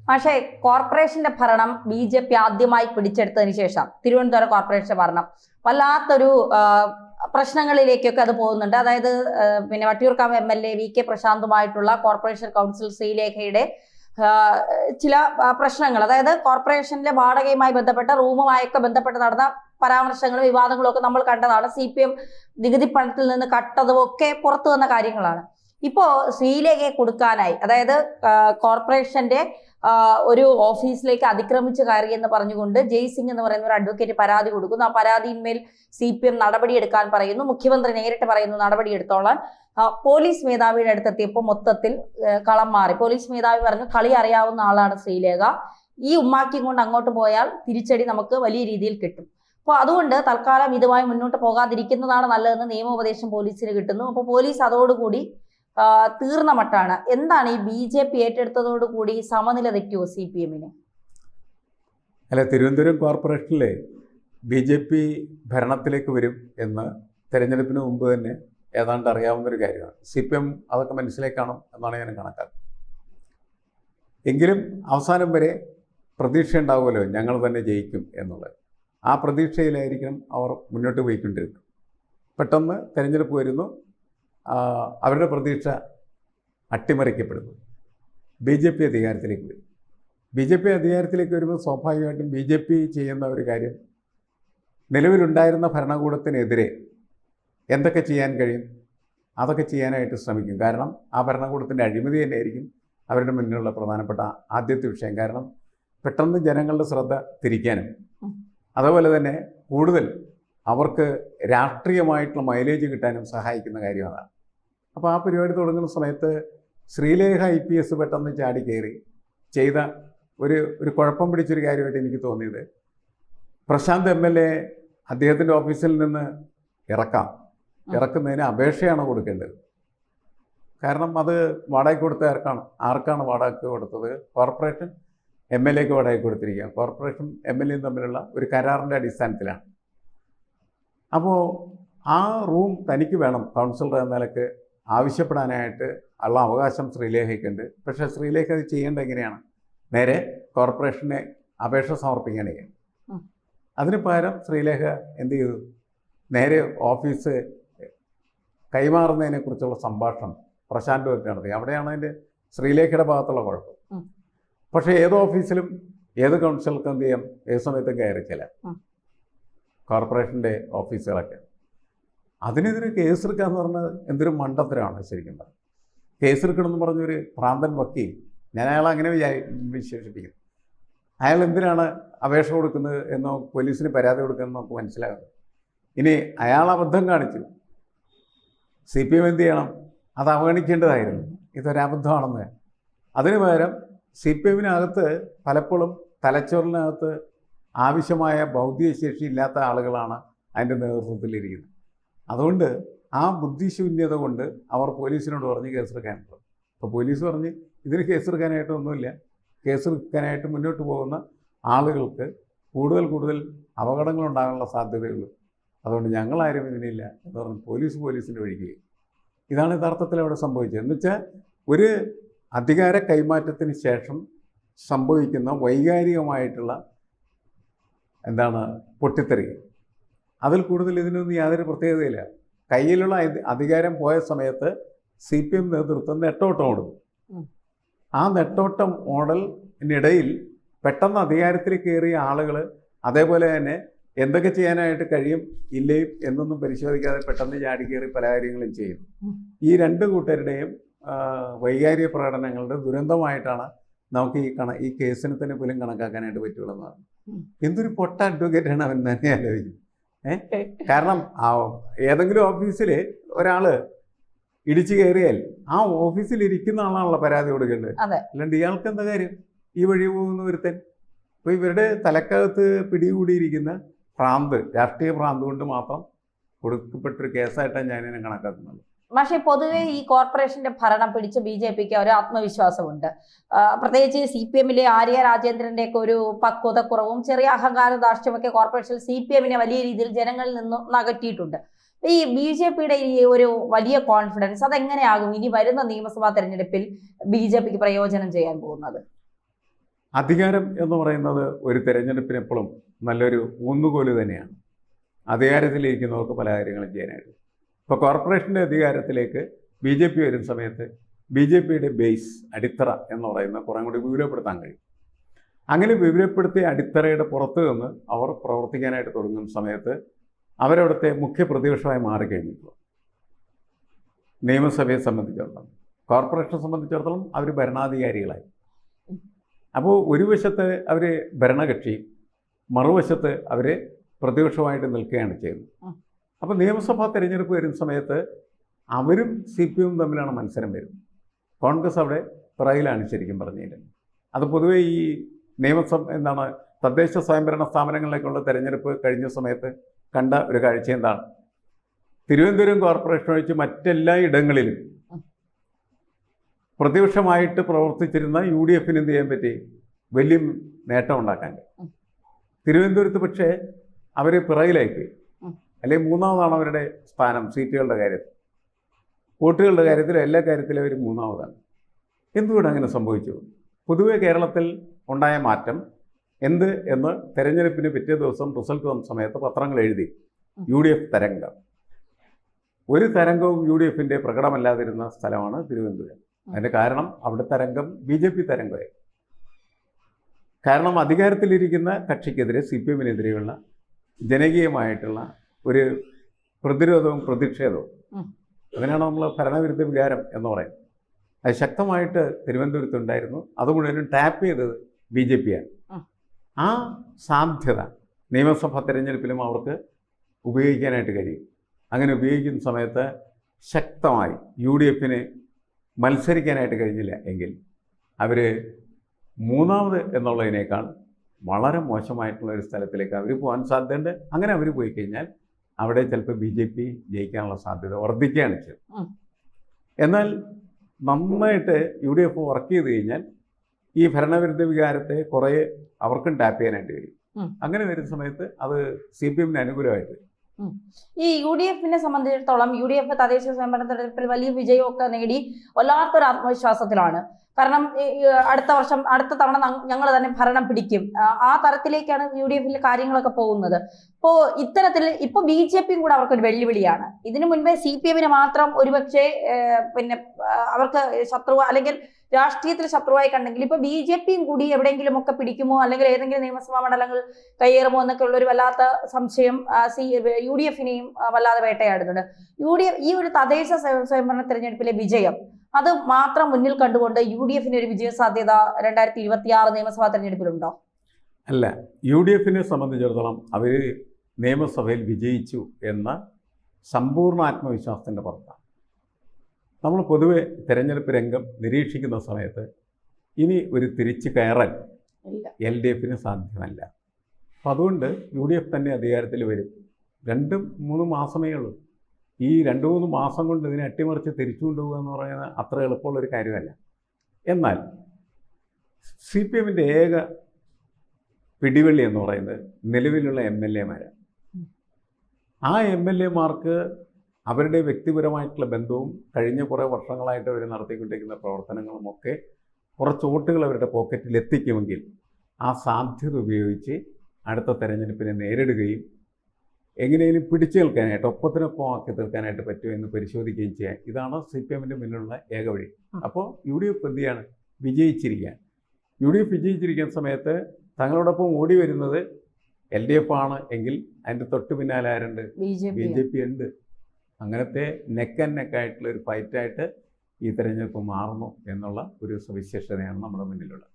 പക്ഷേ കോർപ്പറേഷന്റെ ഭരണം BJP ആദ്യമായി പിടിച്ചെടുത്തതിന് ശേഷം തിരുവനന്തപുരം കോർപ്പറേഷൻ ഭരണം വല്ലാത്തൊരു പ്രശ്നങ്ങളിലേക്കൊക്കെ അത് പോകുന്നുണ്ട്. അതായത് പിന്നെ വട്ടിയൂർക്കാവ് MLA VK പ്രശാന്തുമായിട്ടുള്ള കോർപ്പറേഷൻ കൗൺസിൽ ശ്രീലേഖയുടെ ചില പ്രശ്നങ്ങൾ, അതായത് കോർപ്പറേഷനിലെ വാടകയുമായി ബന്ധപ്പെട്ട റൂമുമായൊക്കെ ബന്ധപ്പെട്ട് നടന്ന പരാമർശങ്ങളും വിവാദങ്ങളും ഒക്കെ നമ്മൾ കണ്ടതാണ്. CPM നികുതി പണത്തിൽ നിന്ന് കട്ടതും ഒക്കെ പുറത്തു വന്ന കാര്യങ്ങളാണ്. ഇപ്പോ ശ്രീലേഖയെ കൊടുക്കാനായി, അതായത് കോർപ്പറേഷന്റെ ഒരു ഓഫീസിലേക്ക് അതിക്രമിച്ച് കയറി എന്ന് പറഞ്ഞുകൊണ്ട് ജയ്സിംഗ് എന്ന് പറയുന്ന ഒരു അഡ്വക്കേറ്റ് പരാതി കൊടുക്കുന്നു. ആ പരാതിയിന്മേൽ CPM നടപടിയെടുക്കാൻ പറയുന്നു. മുഖ്യമന്ത്രി നേരിട്ട് പറയുന്നു നടപടിയെടുത്തോളാൻ. പോലീസ് മേധാവിയുടെ അടുത്തെത്തിയപ്പോൾ മൊത്തത്തിൽ കളം മാറി. പോലീസ് മേധാവി പറഞ്ഞു കളി അറിയാവുന്ന ആളാണ് ശ്രീലേഖ, ഈ ഉമ്മാക്കി കൊണ്ട് അങ്ങോട്ട് പോയാൽ തിരിച്ചടി നമുക്ക് വലിയ രീതിയിൽ കിട്ടും. അപ്പോൾ അതുകൊണ്ട് തൽക്കാലം ഇതുമായി മുന്നോട്ട് പോകാതിരിക്കുന്നതാണ് നല്ലതെന്ന് നിയമോപദേശം പോലീസിന് കിട്ടുന്നു. അപ്പോൾ പോലീസ് അതോടുകൂടി തീർന്ന മട്ടാണ്. എന്താണ് ഈ BJP ഏറ്റെടുത്തതോടുകൂടി സമനില തെറ്റുമോ CPM-ന്? അല്ല, തിരുവനന്തപുരം കോർപ്പറേഷനിലെ BJP ഭരണത്തിലേക്ക് വരും എന്ന് തെരഞ്ഞെടുപ്പിന് മുമ്പ് തന്നെ ഏതാണ്ട് അറിയാവുന്നൊരു കാര്യമാണ്. CPM അതൊക്കെ മനസ്സിലേക്ക് കാണും എന്നാണ് ഞാൻ കണക്കാക്കുന്നത്. എങ്കിലും അവസാനം വരെ പ്രതീക്ഷ ഉണ്ടാവുമല്ലോ ഞങ്ങൾ തന്നെ ജയിക്കും എന്നുള്ളത്. ആ പ്രതീക്ഷയിലായിരിക്കണം അവർ മുന്നോട്ട് പോയിക്കൊണ്ടിരുന്നത്. പെട്ടെന്ന് തെരഞ്ഞെടുപ്പ് വരുന്നു, അവരുടെ പ്രതീക്ഷ അട്ടിമറിക്കപ്പെടുന്നു. BJP അധികാരത്തിലേക്ക് വരും. BJP അധികാരത്തിലേക്ക് വരുമ്പോൾ സ്വാഭാവികമായിട്ടും BJP ചെയ്യുന്ന ഒരു കാര്യം, നിലവിലുണ്ടായിരുന്ന ഭരണകൂടത്തിനെതിരെ എന്തൊക്കെ ചെയ്യാൻ കഴിയും അതൊക്കെ ചെയ്യാനായിട്ട് ശ്രമിക്കും. കാരണം ആ ഭരണകൂടത്തിൻ്റെ അഴിമതി തന്നെയായിരിക്കും അവരുടെ മുന്നിലുള്ള പ്രധാനപ്പെട്ട ആദ്യത്തെ വിഷയം. കാരണം പെട്ടെന്ന് ജനങ്ങളുടെ ശ്രദ്ധ തിരിക്കാനും അതുപോലെ തന്നെ കൂടുതൽ അവർക്ക് രാഷ്ട്രീയമായിട്ടുള്ള മൈലേജ് കിട്ടാനും സഹായിക്കുന്ന കാര്യം അതാണ്. അപ്പോൾ ആ പരിപാടി തുടങ്ങുന്ന സമയത്ത് ശ്രീലേഖ IPS പെട്ടെന്ന് ചാടി കയറി ചെയ്ത ഒരു കുഴപ്പം പിടിച്ചൊരു കാര്യമായിട്ട് എനിക്ക് തോന്നിയത്, പ്രശാന്ത് MLA അദ്ദേഹത്തിൻ്റെ ഓഫീസിൽ നിന്ന് ഇറക്കുന്നതിന് അപേക്ഷയാണ് കൊടുക്കേണ്ടത്. കാരണം അത് വാടക കൊടുത്ത ആർക്കാണ് വാടക കൊടുത്തത്? കോർപ്പറേഷൻ MLAക്ക് വാടക കൊടുത്തിരിക്കുക. കോർപ്പറേഷൻ MLAയും തമ്മിലുള്ള ഒരു കരാറിൻ്റെ അടിസ്ഥാനത്തിലാണ്. അപ്പോൾ ആ റൂം തനിക്ക് വേണം കൗൺസിലർ എന്ന നിലക്ക് ആവശ്യപ്പെടാനായിട്ട് ഉള്ള അവകാശം ശ്രീലേഖയ്ക്കുണ്ട്. പക്ഷേ ശ്രീലേഖ അത് ചെയ്യേണ്ടത് എങ്ങനെയാണ്? നേരെ കോർപ്പറേഷനെ അപേക്ഷ സമർപ്പിക്കുകയാണ്. അതിന് പകരം ശ്രീലേഖ എന്ത് ചെയ്തു? നേരെ ഓഫീസ് കൈമാറുന്നതിനെക്കുറിച്ചുള്ള സംഭാഷണം പ്രശാന്തുമായിട്ട് നടത്തി. അവിടെയാണ് അതിൻ്റെ ശ്രീലേഖയുടെ ഭാഗത്തുള്ള കുഴപ്പം. പക്ഷേ ഏത് ഓഫീസിലും ഏത് കൗൺസിലർക്ക് എന്ത് ചെയ്യാം? ഏത് സമയത്തും കയറിച്ചില്ല കോർപ്പറേഷൻ്റെ ഓഫീസുകളൊക്കെ. അതിനെതിരെ കേസെടുക്കുക എന്ന് പറഞ്ഞാൽ എന്തൊരു മണ്ടത്തരമാണ് ശരിക്കും പറഞ്ഞത്. കേസെടുക്കണമെന്ന് പറഞ്ഞൊരു പ്രാന്തൻ വക്കീൽ, ഞാൻ അയാളെ അങ്ങനെ വിശേഷിപ്പിക്കുന്നു. അയാൾ എന്തിനാണ് അപേക്ഷ കൊടുക്കുന്നത് എന്നോ പോലീസിന് പരാതി കൊടുക്കുന്നതെന്ന് നമുക്ക് മനസ്സിലാകുന്നത്. ഇനി അയാൾ അബദ്ധം കാണിച്ചു, CPM എന്ത് ചെയ്യണം? അത് അവഗണിക്കേണ്ടതായിരുന്നു. ഇതൊരബദ്ധമാണെന്ന്. അതിന് പകരം CPM-നകത്ത് പലപ്പോഴും തലച്ചോറിനകത്ത് ആവശ്യമായ ഭൗതിക ശേഷി ഇല്ലാത്ത ആളുകളാണ് അതിൻ്റെ നേതൃത്വത്തിലിരിക്കുന്നത്. അതുകൊണ്ട് ആ ബുദ്ധിശൂന്യത കൊണ്ട് അവർ പോലീസിനോട് പറഞ്ഞ് കേസെടുക്കാനുള്ളത്. അപ്പോൾ പോലീസ് പറഞ്ഞ് ഇതിന് കേസെടുക്കാനായിട്ടൊന്നുമില്ല, കേസെടുക്കാനായിട്ട് മുന്നോട്ട് പോകുന്ന ആളുകൾക്ക് കൂടുതൽ അപകടങ്ങളുണ്ടാകാനുള്ള സാധ്യതയുള്ളൂ, അതുകൊണ്ട് ഞങ്ങളാരും ഇതിനില്ല എന്ന് പറഞ്ഞ് പോലീസിൻ്റെ ഒഴുകുകയും. ഇതാണ് യഥാർത്ഥത്തിൽ അവിടെ സംഭവിച്ചത്. എന്നുവെച്ചാൽ ഒരു അധികാര കൈമാറ്റത്തിന് ശേഷം സംഭവിക്കുന്ന വൈകാരികമായിട്ടുള്ള പൊട്ടിത്തെറി, അതിൽ കൂടുതൽ ഇതിനൊന്നും യാതൊരു പ്രത്യേകതയില്ല. കയ്യിലുള്ള അധികാരം പോയ സമയത്ത് CPM നേതൃത്വം നെട്ടോട്ടം ഓടും. ആ നെട്ടോട്ടം ഓടലിനിടയിൽ പെട്ടെന്ന് അധികാരത്തിൽ കയറിയ ആളുകൾ അതേപോലെ തന്നെ എന്തൊക്കെ ചെയ്യാനായിട്ട് കഴിയും ഇല്ലയും എന്നൊന്നും പരിശോധിക്കാതെ പെട്ടെന്ന് ചാടി കയറി പല കാര്യങ്ങളും ചെയ്യും. ഈ രണ്ട് കൂട്ടരുടെയും വൈകാരിക പ്രകടനങ്ങളുടെ ദുരന്തമായിട്ടാണ് നമുക്ക് ഈ കേസിനെ തന്നെ പോലും കണക്കാക്കാനായിട്ട് പറ്റുള്ളതാണ്. എന്തൊരു പൊട്ട അഡ്വക്കേറ്റാണ് അവൻ തന്നെ ആലോചിക്കും. കാരണം ഏതെങ്കിലും ഓഫീസിൽ ഒരാൾ ഇടിച്ചു കയറിയാൽ ആ ഓഫീസിൽ ഇരിക്കുന്ന ആളാണല്ലോ പരാതി കൊടുക്കേണ്ടത്. അല്ലാണ്ട് ഇയാൾക്ക് എന്താ കാര്യം ഈ വഴി പോകുന്ന ഒരുത്തൻ? അപ്പോൾ ഇവരുടെ തലക്കകത്ത് പിടികൂടിയിരിക്കുന്ന രാഷ്ട്രീയ ഭ്രാന്ത് കൊണ്ട് മാത്രം കൊടുക്കപ്പെട്ടൊരു കേസായിട്ടാണ് ഞാനിനെ കണക്കാക്കുന്നത്. പക്ഷേ പൊതുവെ ഈ കോർപ്പറേഷന്റെ ഭരണം പിടിച്ച് BJPക്ക് ഒരു ആത്മവിശ്വാസമുണ്ട്. പ്രത്യേകിച്ച് CPM-ലെ ആര്യ രാജേന്ദ്രന്റെ ഒക്കെ ഒരു പക്വതക്കുറവും ചെറിയ അഹങ്കാര ധാർഷ്ട്യമൊക്കെ കോർപ്പറേഷൻ CPM-നെ വലിയ രീതിയിൽ ജനങ്ങളിൽ നിന്നും അകറ്റിയിട്ടുണ്ട്. ഈ BJPയുടെ ഈ ഒരു വലിയ കോൺഫിഡൻസ് അതെങ്ങനെയാകും ഇനി വരുന്ന നിയമസഭാ തെരഞ്ഞെടുപ്പിൽ BJPക്ക് പ്രയോജനം ചെയ്യാൻ പോകുന്നത്? അധികാരം എന്ന് പറയുന്നത് ഒരു തെരഞ്ഞെടുപ്പിന് എപ്പോഴും നല്ലൊരു ഊന്നുകോല് തന്നെയാണ്. അധികാരത്തിലിരിക്കുന്നവർക്ക് പല കാര്യങ്ങളും ചെയ്യാനായിട്ട്. ഇപ്പോൾ കോർപ്പറേഷൻ്റെ അധികാരത്തിലേക്ക് BJP വരുന്ന സമയത്ത് BJPയുടെ ബേസ് അടിത്തറ എന്ന് പറയുന്നത് കുറേ കൂടി വിപുലപ്പെടുത്താൻ കഴിയും. അങ്ങനെ വിപുലപ്പെടുത്തിയ അടിത്തറയുടെ പുറത്ത് നിന്ന് അവർ പ്രവർത്തിക്കാനായിട്ട് തുടങ്ങുന്ന സമയത്ത് അവരവിടുത്തെ മുഖ്യ പ്രതിപക്ഷമായി മാറിക്കഴിഞ്ഞിട്ടുള്ളൂ. നിയമസഭയെ സംബന്ധിച്ചിടത്തോളം, കോർപ്പറേഷനെ സംബന്ധിച്ചിടത്തോളം അവർ ഭരണാധികാരികളായി. അപ്പോൾ ഒരു വശത്ത് അവർ ഭരണകക്ഷി, മറുവശത്ത് അവർ പ്രതിപക്ഷമായിട്ട് നിൽക്കുകയാണ് ചെയ്യുന്നത്. അപ്പോൾ നിയമസഭാ തെരഞ്ഞെടുപ്പ് വരുന്ന സമയത്ത് അവരും CPM തമ്മിലാണ് മത്സരം വരുന്നത്. കോൺഗ്രസ് അവിടെ പിറകിലാണ് ശരിക്കും പറഞ്ഞില്ല. അത് പൊതുവേ ഈ തദ്ദേശ സ്വയംഭരണ സ്ഥാപനങ്ങളിലേക്കുള്ള തെരഞ്ഞെടുപ്പ് കഴിഞ്ഞ സമയത്ത് കണ്ട ഒരു കാഴ്ച എന്താണ്? തിരുവനന്തപുരം കോർപ്പറേഷൻ ഒഴിച്ച് മറ്റെല്ലാ ഇടങ്ങളിലും പ്രതിപക്ഷമായിട്ട് പ്രവർത്തിച്ചിരുന്ന UDFന് എന്ത് ചെയ്യാൻ പറ്റി? വലിയ നേട്ടം ഉണ്ടാക്കാൻ. തിരുവനന്തപുരത്ത് പക്ഷേ അവർ പിറകിലേക്ക്, അല്ലെങ്കിൽ മൂന്നാമതാണ് അവരുടെ സ്ഥാനം. സീറ്റുകളുടെ കാര്യത്തിൽ, വോട്ടുകളുടെ കാര്യത്തിൽ, എല്ലാ കാര്യത്തിലും അവർ മൂന്നാമതാണ്. എന്തുകൊണ്ട് അങ്ങനെ സംഭവിച്ചു? പൊതുവെ കേരളത്തിൽ ഉണ്ടായ മാറ്റം എന്ത് എന്ന് തെരഞ്ഞെടുപ്പിന് പിറ്റേ ദിവസം റിസൾട്ട് വന്ന സമയത്ത് പത്രങ്ങൾ എഴുതി, UDF തരംഗം. ഒരു തരംഗവും UDFൻ്റെ പ്രകടമല്ലാതിരുന്ന സ്ഥലമാണ് തിരുവനന്തപുരം. അതിൻ്റെ കാരണം അവിടെ തരംഗം BJP തരംഗമായി. കാരണം അധികാരത്തിലിരിക്കുന്ന കക്ഷിക്കെതിരെ, CPMനെതിരെയുള്ള ജനകീയമായിട്ടുള്ള ഒരു പ്രതിരോധവും പ്രതിഷേധവും, അതിനാണ് നമ്മൾ ഭരണവിരുദ്ധ വികാരം എന്ന് പറയുന്നത്. അത് ശക്തമായിട്ട് തിരുവനന്തപുരത്തുണ്ടായിരുന്നു. അത് മുഴുവനും ടാപ്പ് ചെയ്തത് BJPയാണ്. ആ സാധ്യത നിയമസഭാ തെരഞ്ഞെടുപ്പിലും അവർക്ക് ഉപയോഗിക്കാനായിട്ട് കഴിയും. അങ്ങനെ ഉപയോഗിക്കുന്ന സമയത്ത് ശക്തമായി UDFന് മത്സരിക്കാനായിട്ട് കഴിഞ്ഞില്ല എങ്കിൽ അവർ മൂന്നാമത് എന്നുള്ളതിനേക്കാൾ വളരെ മോശമായിട്ടുള്ള ഒരു സ്ഥലത്തിലേക്ക് അവർ പോകാൻ സാധ്യതയുണ്ട്. അങ്ങനെ അവർ പോയി കഴിഞ്ഞാൽ അവിടെ ചിലപ്പോൾ BJP ജയിക്കാനുള്ള സാധ്യത വർദ്ധിക്കുകയാണ് ചെയ്തത്. എന്നാൽ നന്നായിട്ട് UDF വർക്ക് ചെയ്ത് കഴിഞ്ഞാൽ ഈ ഭരണവിരുദ്ധ വികാരത്തെ കുറേ അവർക്കും ടാപ്പ് ചെയ്യാനായിട്ട് കഴിയും. അങ്ങനെ വരുന്ന സമയത്ത് അത് CPMന് അനുകൂലമായിട്ട്. ഈ UDFനെ സംബന്ധിച്ചിടത്തോളം UDF തദ്ദേശ സ്വയംഭരണ തെരഞ്ഞെടുപ്പിൽ വലിയ വിജയമൊക്കെ നേടി വല്ലാത്തൊരു ആത്മവിശ്വാസത്തിലാണ്. കാരണം അടുത്ത തവണ ഞങ്ങൾ തന്നെ ഭരണം പിടിക്കും, ആ തരത്തിലേക്കാണ് UDFിലെ കാര്യങ്ങളൊക്കെ പോകുന്നത്. ഇപ്പോൾ ഇത്തരത്തിൽ ഇപ്പോൾ BJPയും കൂടെ അവർക്കൊരു വെല്ലുവിളിയാണ്. ഇതിനു മുൻപേ CPMന് മാത്രം ഒരുപക്ഷെ അവർക്ക് ശത്രു അല്ലെങ്കിൽ രാഷ്ട്രീയത്തിൽ ശത്രുവായി കണ്ടെങ്കിൽ ഇപ്പോൾ BJPയും കൂടി എവിടെയെങ്കിലും ഒക്കെ പിടിക്കുമോ, അല്ലെങ്കിൽ ഏതെങ്കിലും നിയമസഭാ മണ്ഡലങ്ങൾ കയ്യേറുമോ എന്നൊക്കെ ഉള്ള ഒരു വല്ലാത്ത സംശയം UDFനെയും വല്ലാതെ വേട്ടയാടുന്നുണ്ട്. UDF ഈ ഒരു തദ്ദേശ സ്വയംഭരണ തെരഞ്ഞെടുപ്പിലെ വിജയം അത് മാത്രം മുന്നിൽ കണ്ടുകൊണ്ട് UDFന് ഒരു വിജയ സാധ്യത 2026 നിയമസഭാ തെരഞ്ഞെടുപ്പിലുണ്ടോ? അല്ല, UDFനെ സംബന്ധിച്ചിടത്തോളം അവർ നിയമസഭയിൽ വിജയിച്ചു എന്ന സമ്പൂർണ്ണ ആത്മവിശ്വാസത്തിൻ്റെ പുറത്താണ്. നമ്മൾ പൊതുവെ തെരഞ്ഞെടുപ്പ് രംഗം നിരീക്ഷിക്കുന്ന സമയത്ത് ഇനി ഒരു തിരിച്ചു കയറൽ LDFന് സാധ്യമല്ല. അപ്പം അതുകൊണ്ട് UDF തന്നെ അധികാരത്തിൽ വരും. 2-3 മാസമേ ഉള്ളൂ. ഈ 2-3 മാസം കൊണ്ട് ഇതിനെ അട്ടിമറിച്ച് തിരിച്ചു കൊണ്ടുപോകുക എന്ന് പറയുന്നത് അത്ര എളുപ്പമുള്ളൊരു കാര്യമല്ല. എന്നാൽ CPMൻ്റെ ഏക പിടിവള്ളി എന്ന് പറയുന്നത് നിലവിലുള്ള MLAമാരാണ്. ആ MLAമാർക്ക് അവരുടെ വ്യക്തിപരമായിട്ടുള്ള ബന്ധവും കഴിഞ്ഞ കുറേ വർഷങ്ങളായിട്ട് അവർ നടത്തിക്കൊണ്ടിരിക്കുന്ന പ്രവർത്തനങ്ങളുമൊക്കെ കുറച്ച് വോട്ടുകൾ അവരുടെ പോക്കറ്റിൽ എത്തിക്കുമെങ്കിൽ ആ സാധ്യത ഉപയോഗിച്ച് അടുത്ത തെരഞ്ഞെടുപ്പിനെ നേരിടുകയും എങ്ങനെയും പിടിച്ചു നിൽക്കാനായിട്ട്, ഒപ്പത്തിനൊപ്പം ആക്കി തീർക്കാനായിട്ട് പറ്റുമെന്ന് പരിശോധിക്കുകയും ചെയ്യാൻ. ഇതാണ് CPMൻ്റെ മുന്നിലുള്ള ഏക വഴി. അപ്പോൾ UDF എന്ത് ചെയ്യാണ്? വിജയിച്ചിരിക്കാൻ. UDF വിജയിച്ചിരിക്കുന്ന സമയത്ത് തങ്ങളോടൊപ്പം ഓടി വരുന്നത് LDF ആണ് എങ്കിൽ അതിൻ്റെ തൊട്ട് പിന്നാലെ ആരുണ്ട്? BJP ഉണ്ട്. അങ്ങനത്തെ നെക്ക് ആൻഡ് നെക്കായിട്ടുള്ള ഒരു ഫൈറ്റായിട്ട് ഈ തെരഞ്ഞെടുപ്പ് മാറുന്നു എന്നുള്ള ഒരു സവിശേഷതയാണ് നമ്മുടെ മുന്നിലുള്ളത്.